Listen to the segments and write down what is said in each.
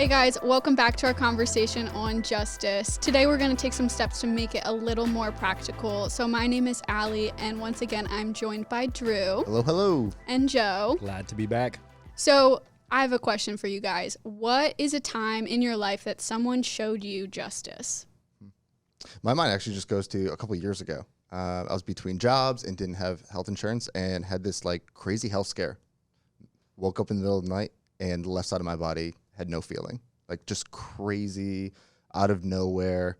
Hey guys, welcome back to our conversation on justice. Today we're going to take some steps to make it a little more practical. So my name is Allie, and once again I'm joined by Drew. Hello, hello. And Joe. Glad to be back. So I have a question for you guys. What is a time in your life that someone showed you justice? My mind actually just goes to a couple of years ago. I was between jobs and didn't have health insurance and had this like crazy health scare. Woke up in the middle of the night and the left side of my body had no feeling, like just crazy out of nowhere.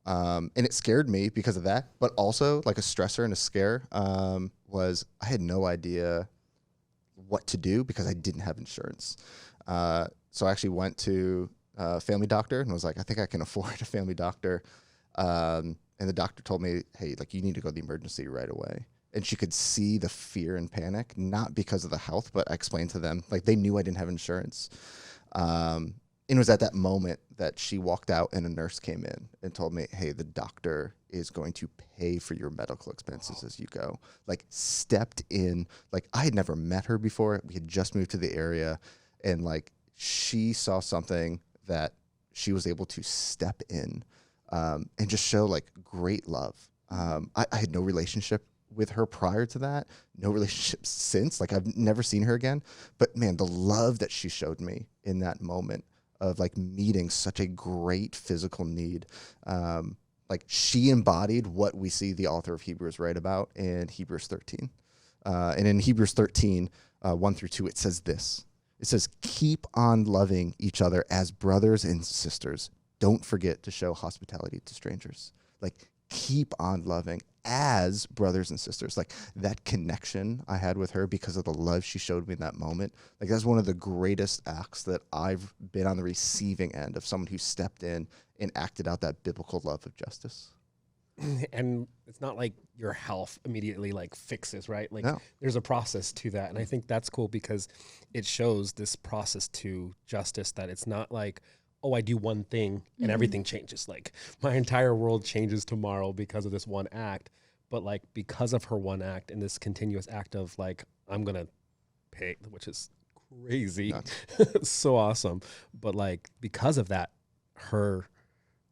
And it scared me because of that, but also like a stressor and a scare was I had no idea what to do because I didn't have insurance. So I actually went to a family doctor and was like, I think I can afford a family doctor. And the doctor told me, hey, like you need to go to the emergency right away. And she could see the fear and panic, not because of the health, but I explained to them, like they knew I didn't have insurance. It was at that moment that she walked out and a nurse came in and told me, hey, the doctor is going to pay for your medical expenses as you go. Like stepped in, like I had never met her before. We had just moved to the area and like she saw something that she was able to step in and just show like great love. I had no relationship with her prior to that, no relationship since, like I've never seen her again, but man, the love that she showed me in that moment of like meeting such a great physical need. Like she embodied what we see the author of Hebrews write about in Hebrews 13. And in Hebrews 13, 1-2, it says this. It says, keep on loving each other as brothers and sisters. Don't forget to show hospitality to strangers. Like keep on loving as brothers and sisters. Like that connection I had with her because of the love she showed me in that moment. Like that's one of the greatest acts that I've been on the receiving end of, someone who stepped in and acted out that biblical love of justice. And it's not like your health immediately like fixes, right? Like No. There's a process to that. And I think that's cool because it shows this process to justice, that it's not like, oh, I do one thing and everything changes. Like my entire world changes tomorrow because of this one act. But like because of her one act and this continuous act of like, I'm going to pay, which is crazy. So awesome. But like because of that, her,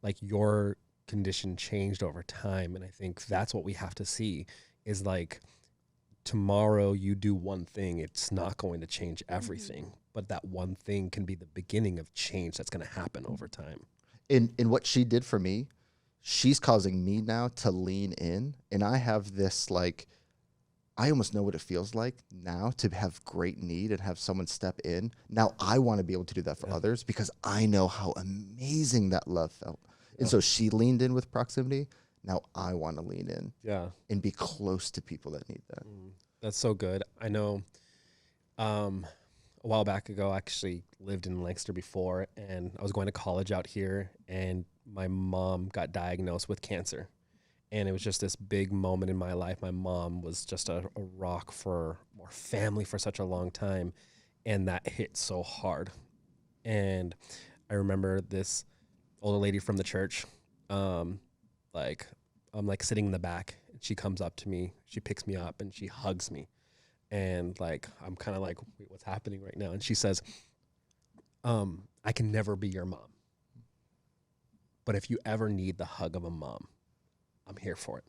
like your condition changed over time. And I think that's what we have to see is like tomorrow you do one thing, it's not going to change everything. But that one thing can be the beginning of change that's going to happen over time. In what she did for me, she's causing me now to lean in. And I have this, like, I almost know what it feels like now to have great need and have someone step in. Now I want to be able to do that for others because I know how amazing that love felt. And so she leaned in with proximity. Now I want to lean in and be close to people that need that. That's so good. I know a while back ago, I actually lived in Lancaster before, and I was going to college out here, and my mom got diagnosed with cancer. And it was just this big moment in my life. My mom was just a rock for our family for such a long time, and that hit so hard. And I remember this older lady from the church, like I'm like sitting in the back, and she comes up to me, she picks me up, and she hugs me. And like, I'm kind of like, wait, what's happening right now? And she says, I can never be your mom. But if you ever need the hug of a mom, I'm here for it.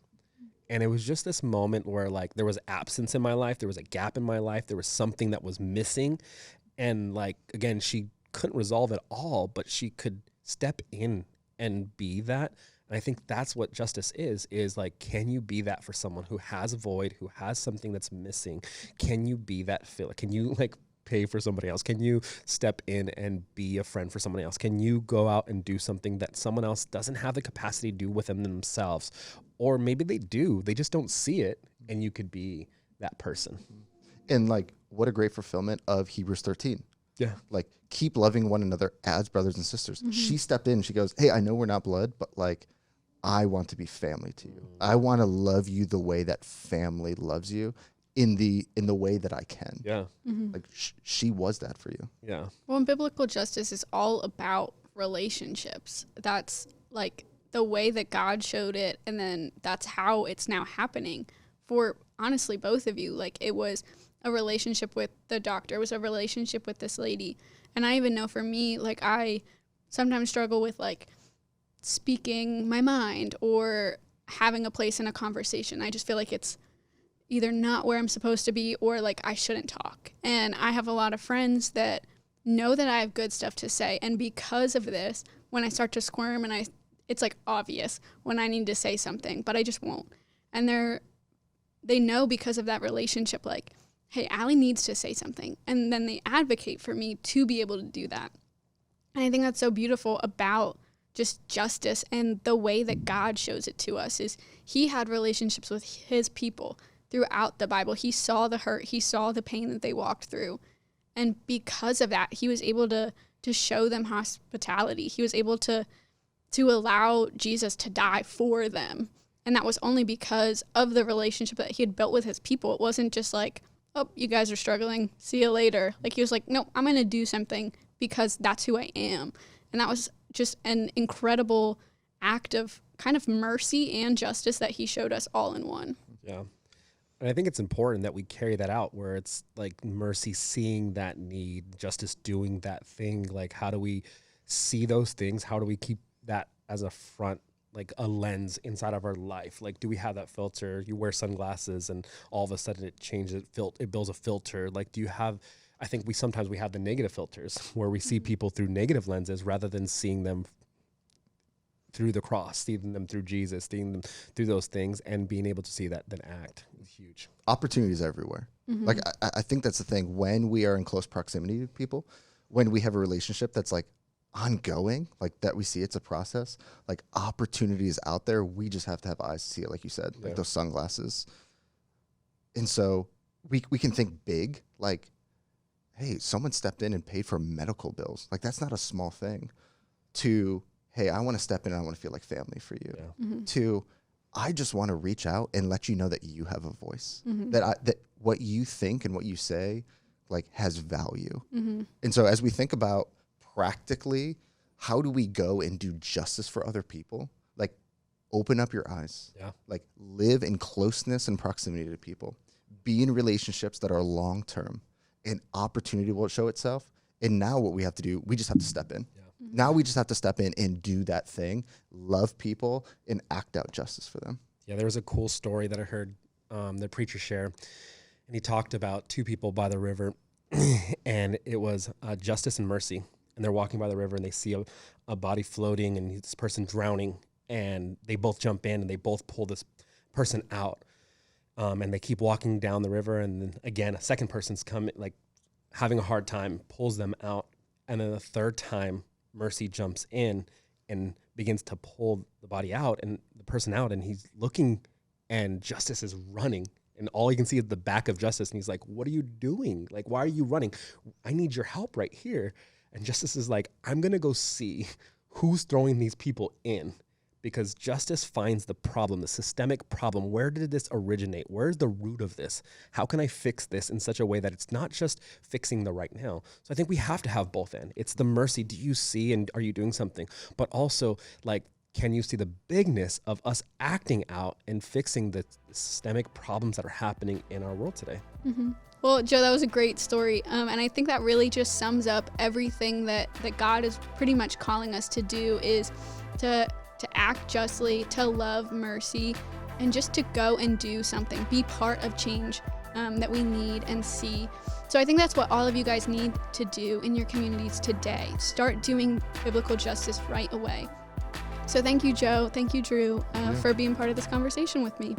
And it was just this moment where like there was absence in my life. There was a gap in my life. There was something that was missing. And like, again, she couldn't resolve it all, but she could step in and be that. And I think that's what justice is like, can you be that for someone who has a void, who has something that's missing? Can you be that filler? Can you like pay for somebody else? Can you step in and be a friend for someone else? Can you go out and do something that someone else doesn't have the capacity to do within themselves? Or maybe they do, they just don't see it, and you could be that person. And like, what a great fulfillment of Hebrews 13. Yeah. Like, keep loving one another as brothers and sisters. She stepped in, she goes, hey, I know we're not blood, but like, I want to be family to you. I want to love you the way that family loves you in the way that I can. Yeah. Like she was that for you. Yeah. Well, and biblical justice is all about relationships. That's like the way that God showed it, and then that's how it's now happening for honestly both of you. Like it was a relationship with the doctor. It was a relationship with this lady. And I even know for me, like, I sometimes struggle with, like, speaking my mind or having a place in a conversation. I just feel like it's either not where I'm supposed to be or, like, I shouldn't talk. And I have a lot of friends that know that I have good stuff to say. And because of this, when I start to squirm and it's, like, obvious when I need to say something, but I just won't. And they know because of that relationship, like, hey, Allie needs to say something. And then they advocate for me to be able to do that. And I think that's so beautiful about just justice and the way that God shows it to us is he had relationships with his people throughout the Bible. He saw the hurt. He saw the pain that they walked through. And because of that, he was able to show them hospitality. He was able to allow Jesus to die for them. And that was only because of the relationship that he had built with his people. It wasn't just like, oh, you guys are struggling, see you later. Like, he was like, no, I'm going to do something because that's who I am. And that was just an incredible act of kind of mercy and justice that he showed us all in one. Yeah. And I think it's important that we carry that out where it's like mercy seeing that need, justice doing that thing. Like, how do we see those things? How do we keep that as a front, like a lens inside of our life? Like, do we have that filter? You wear sunglasses and all of a sudden it changes, it builds a filter. Like, do you have, I think sometimes we have the negative filters where we see people through negative lenses rather than seeing them through the cross, seeing them through Jesus, seeing them through those things and being able to see that, then act is huge. Opportunities everywhere. Mm-hmm. Like, I think that's the thing when we are in close proximity to people, when we have a relationship that's like ongoing, like that we see it's a process, like opportunities out there, we just have to have eyes to see it, like you said, like those sunglasses. And so we can think big, like, hey, someone stepped in and paid for medical bills. Like, that's not a small thing. To, hey, I want to step in and I want to feel like family for you. Yeah. Mm-hmm. To, I just want to reach out and let you know that you have a voice, mm-hmm. that what you think and what you say, like, has value. Mm-hmm. And so as we think about practically, how do we go and do justice for other people? Like, open up your eyes. Yeah. Like, live in closeness and proximity to people. Be in relationships that are long-term. An opportunity will show itself. And now what we have to do, we just have to step in. Yeah. Mm-hmm. Now we just have to step in and do that thing, love people, and act out justice for them. Yeah, there was a cool story that I heard the preacher share. And he talked about two people by the river. And it was justice and mercy. And they're walking by the river and they see a body floating and this person drowning. And they both jump in and they both pull this person out. And they keep walking down the river. And then again, a second person's coming, like having a hard time, pulls them out. And then the third time, mercy jumps in and begins to pull the body out and the person out. And he's looking and justice is running. And all you can see is the back of justice. And he's like, what are you doing? Like, why are you running? I need your help right here. And justice is like, I'm going to go see who's throwing these people in, because justice finds the problem, the systemic problem. Where did this originate? Where's the root of this? How can I fix this in such a way that it's not just fixing the right now? So I think we have to have both ends. It's the mercy. Do you see and are you doing something? But also, like, can you see the bigness of us acting out and fixing the systemic problems that are happening in our world today? Mm-hmm. Well, Joe, that was a great story. And I think that really just sums up everything that God is pretty much calling us to do, is to act justly, to love mercy, and just to go and do something, be part of change that we need and see. So I think that's what all of you guys need to do in your communities today. Start doing biblical justice right away. So thank you, Joe. Thank you, Drew, for being part of this conversation with me.